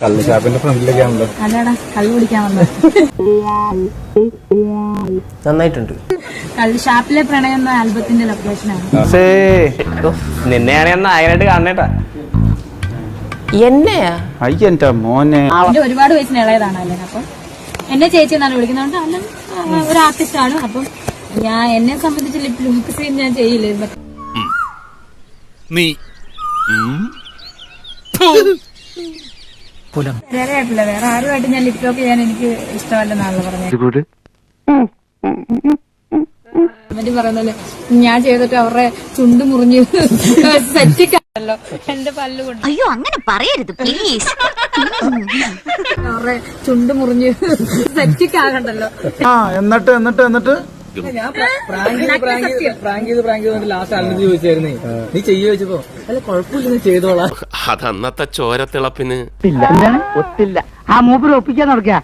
കള്ള് ഷാപ്പിന്റെ ഫ്രണ്ടിലേക്കാണല്ലോ. അല്ലടാ കള്ള് കുടിക്കാൻ വന്നത്. നന്നായിട്ടുണ്ട്. കള്ള് ഷാപ്പിലെ പ്രണയം എന്ന ആൽബത്തിന്റെ ലൊക്കേഷനാണ്. നിന്നെയാണ് നായകനായിട്ട് കാണണേട്ടാ. എന്നെയാ? അയ്യന്റെ മോനെ. എന്റെ ഒരുപാട് വയസ്സിന് ഇളയതാണ് അല്ലേ. അപ്പം എന്നെ ചേച്ചി എന്നാണ് വിളിക്കുന്നത്. അല്ല ഒരു ആർട്ടിസ്റ്റ് ആണ്. അപ്പം ഞാൻ എന്നെ സംബന്ധിച്ച് ലിപ് സീൻ ഞാൻ ചെയ്യില്ല. വേറെ ആയിട്ടില്ല, വേറെ ആരുമായിട്ട് ഞാൻ ലിപ് ലോക്ക് ചെയ്യാൻ എനിക്ക് ഇഷ്ടമല്ലെന്നാണല്ലോ പറഞ്ഞത്. അവര് പറയുന്നല്ലേ ഞാൻ ചെയ്തിട്ട് അവരുടെ ചുണ്ട് മുറിഞ്ഞ് സെറ്റിക്കാണല്ലോ എന്റെ പല്ലുകൊണ്ട്. അയ്യോ അങ്ങനെ പറയരുത് പ്ലീസ്. അവരുടെ ചുണ്ട് മുറിഞ്ഞ് സെറ്റിക്കാകണ്ടല്ലോ. എന്നിട്ട് ഞാൻ പ്രാങ്ക് ചെയ്ത് ലാസ്റ്റ് അല്ലെന്ന് ചോദിച്ചായിരുന്നേ. നീ ചെയ്യ വെച്ചപ്പോ അല്ല കുഴപ്പമില്ല നീ ചെയ്തോളാം. അതന്നത്തെ ചോരത്തിളപ്പിന് ഒത്തില്ല. ആ മൂപ്പര് ഒപ്പിക്കാൻ നടക്കുക.